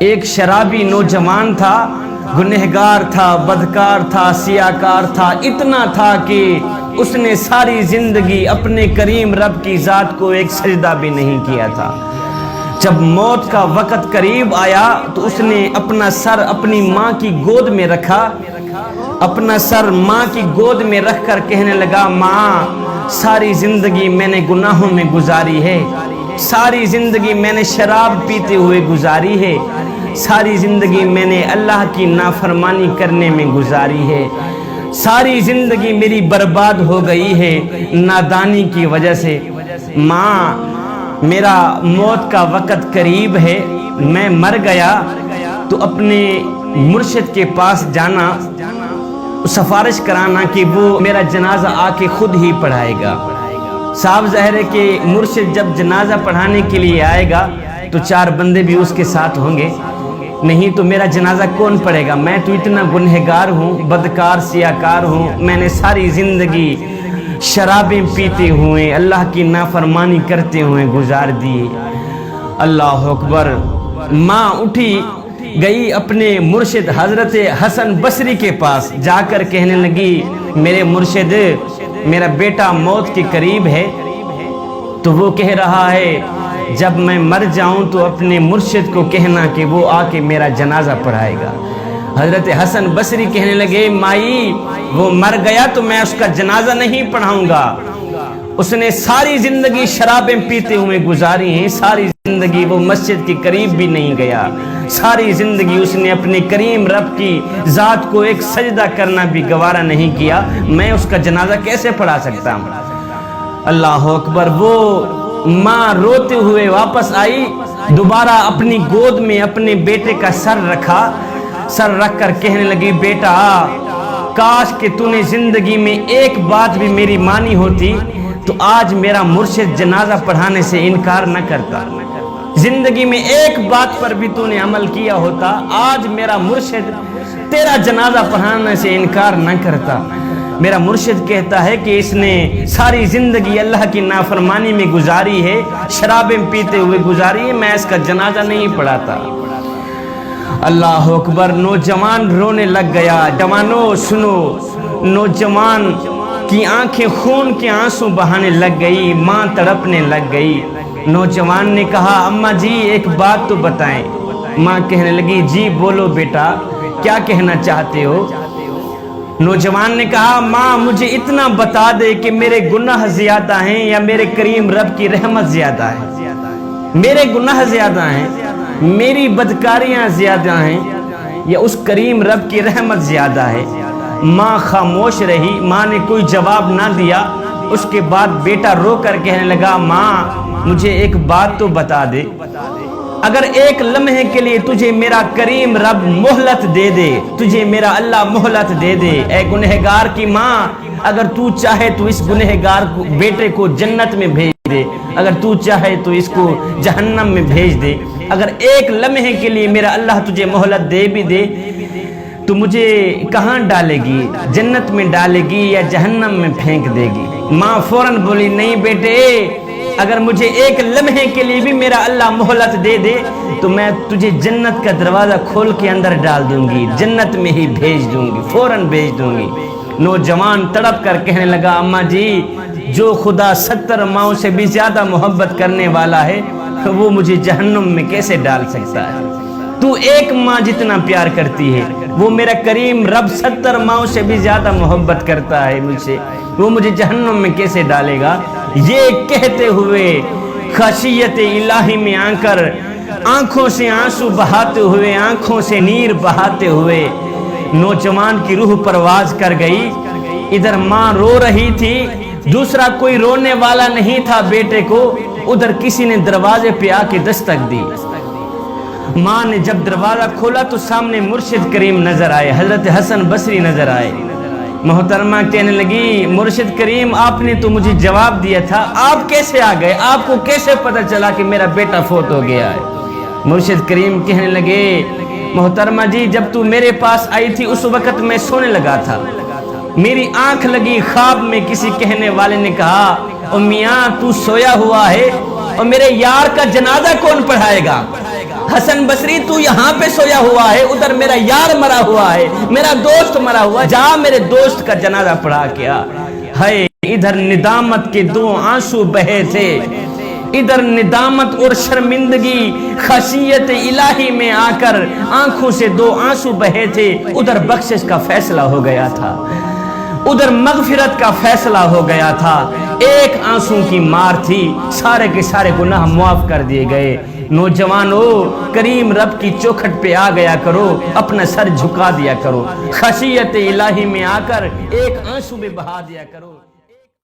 ایک شرابی نوجوان تھا، گنہگار تھا، بدکار تھا، سیاکار تھا، اتنا تھا کہ اس نے ساری زندگی اپنے کریم رب کی ذات کو ایک سجدہ بھی نہیں کیا تھا۔ جب موت کا وقت قریب آیا تو اس نے اپنا سر اپنی ماں کی گود میں رکھا، اپنا سر ماں کی گود میں رکھ کر کہنے لگا، ماں ساری زندگی میں نے گناہوں میں گزاری ہے، ساری زندگی میں نے شراب پیتے ہوئے گزاری ہے، ساری زندگی میں نے اللہ کی نافرمانی کرنے میں گزاری ہے، ساری زندگی میری برباد ہو گئی ہے نادانی کی وجہ سے۔ ماں میرا موت کا وقت قریب ہے، میں مر گیا تو اپنے مرشد کے پاس جانا، سفارش کرانا کہ وہ میرا جنازہ آ کے خود ہی پڑھائے گا۔ صاحب ظاہر ہے کہ مرشد جب جنازہ پڑھانے کے لیے آئے گا تو 4 بندے بھی اس کے ساتھ ہوں گے، نہیں تو میرا جنازہ کون پڑھے گا؟ میں تو اتنا گنہگار ہوں، بدکار سیاکار ہوں، میں نے ساری زندگی شرابیں پیتے ہوئے اللہ کی نافرمانی کرتے ہوئے گزار دی۔ اللہ اکبر۔ ماں اٹھی گئی اپنے مرشد حضرت حسن بصری کے پاس، جا کر کہنے لگی، میرے مرشد میرا بیٹا موت کے قریب ہے، تو وہ کہہ رہا ہے جب میں مر جاؤں تو اپنے مرشد کو کہنا کہ وہ آ کے میرا جنازہ پڑھائے گا۔ حضرت حسن بصری کہنے لگے، مائی وہ مر گیا تو میں اس کا جنازہ نہیں پڑھاؤں گا، اس نے ساری زندگی شرابیں پیتے ہوئے گزاری ہیں، ساری زندگی وہ مسجد کے قریب بھی نہیں گیا، ساری زندگی اس نے اپنے کریم رب کی ذات کو ایک سجدہ کرنا بھی گوارا نہیں کیا، میں اس کا جنازہ کیسے پڑھا سکتا ہوں؟ اللہ اکبر۔ وہ ماں روتے ہوئے واپس آئی، دوبارہ اپنی گود میں اپنے بیٹے کا سر رکھا، سر رکھ کر کہنے لگی، بیٹا کاش کہ تو نے زندگی میں ایک بات بھی میری مانی ہوتی تو آج میرا مرشد جنازہ پڑھانے سے انکار نہ کرتا، زندگی میں ایک بات پر بھی تو نے عمل کیا ہوتا، آج میرا مرشد تیرا جنازہ پڑھانے سے انکار نہ کرتا۔ میرا مرشد کہتا ہے کہ اس نے ساری زندگی اللہ کی نافرمانی میں گزاری ہے، شرابیں پیتے ہوئے گزاری ہے، میں اس کا جنازہ نہیں پڑھاتا۔ اللہ اکبر۔ نوجوان رونے لگ گیا۔ جوانوں سنو، نوجوان کی آنکھیں خون کے آنسو بہانے لگ گئی، ماں تڑپنے لگ گئی۔ نوجوان نے کہا، اماں جی ایک بات تو بتائیں۔ ماں کہنے لگی، جی بولو بیٹا، کیا کہنا چاہتے ہو؟ نوجوان نے کہا، ماں مجھے اتنا بتا دے کہ میرے گناہ زیادہ ہیں یا میرے کریم رب کی رحمت زیادہ ہے؟ میرے گناہ زیادہ ہیں، میری بدکاریاں زیادہ ہیں، یا اس کریم رب کی رحمت زیادہ ہے؟ ماں خاموش رہی، ماں نے کوئی جواب نہ دیا۔ اس کے بعد بیٹا رو کر کہنے لگا، ماں مجھے ایک بات تو بتا دے، اگر ایک لمحے کے لیے تجھے میرا کریم رب مہلت دے دے، تجھے میرا اللہ مہلت دے دے، اے گنہگار کی ماں، اگر تو چاہے تو اس گنہگار بیٹے کو جنت میں بھیج دے، اگر تو چاہے تو اس کو جہنم میں بھیج دے، اگر ایک لمحے کے لیے میرا اللہ تجھے مہلت دے بھی دے تو مجھے کہاں ڈالے گی؟ جنت میں ڈالے گی یا جہنم میں پھینک دے گی؟ ماں فوراً بولی، نہیں بیٹے، اگر مجھے ایک لمحے کے لیے بھی میرا اللہ مہلت دے دے تو میں تجھے جنت کا دروازہ کھول کے اندر ڈال دوں گی، جنت میں ہی بھیج دوں گی، فوراً بھیج دوں گی۔ نوجوان تڑپ کر کہنے لگا، اماں جی جو خدا 70 ماؤں سے بھی زیادہ محبت کرنے والا ہے وہ مجھے جہنم میں کیسے ڈال سکتا ہے؟ تو ایک ماں جتنا پیار کرتی ہے، وہ میرا کریم رب 70 ماؤں سے بھی زیادہ محبت کرتا ہے مجھ سے، وہ مجھے جہنم میں کیسے ڈالے گا؟ یہ کہتے ہوئے خشیت الہی میں آ کر آنکھوں سے آنسو بہاتے ہوئے، آنکھوں سے نیر بہاتے ہوئے نوجوان کی روح پرواز کر گئی۔ ادھر ماں رو رہی تھی، دوسرا کوئی رونے والا نہیں تھا بیٹے کو، ادھر کسی نے دروازے پہ آ کے دستک دی۔ ماں نے جب دروازہ کھولا تو سامنے مرشد کریم نظر آئے، حضرت حسن بصری نظر آئے۔ محترمہ کہنے لگی، مرشد کریم آپ نے تو مجھے جواب دیا تھا، آپ کیسے آ گئے؟ آپ کو کیسے پتہ چلا کہ میرا بیٹا فوت ہو گیا ہے؟ مرشد کریم کہنے لگے، محترمہ جی جب تو میرے پاس آئی تھی اس وقت میں سونے لگا تھا، میری آنکھ لگی، خواب میں کسی کہنے والے نے کہا، میاں تو سویا ہوا ہے اور میرے یار کا جنازہ کون پڑھائے گا؟ حسن بصری تو یہاں پہ سویا ہوا ہے، ادھر میرا یار مرا ہوا ہے، میرا دوست مرا ہوا ہے، جا میرے دوست کا جنازہ پڑھا کیا ہے۔ ادھر ندامت کے 2 آنسو بہے تھے، ادھر ندامت اور شرمندگی خشیت الہی میں آ کر آنکھوں سے 2 آنسو بہے تھے، ادھر بخشش کا فیصلہ ہو گیا تھا، ادھر مغفرت کا فیصلہ ہو گیا تھا۔ ایک آنسو کی مار تھی، سارے کے سارے گناہ معاف کر دیے گئے۔ نوجوانو، کریم رب کی چوکھٹ پہ آ گیا کرو، اپنا سر جھکا دیا کرو، خشیت الہی میں آ کر ایک آنسو میں بہا دیا کرو۔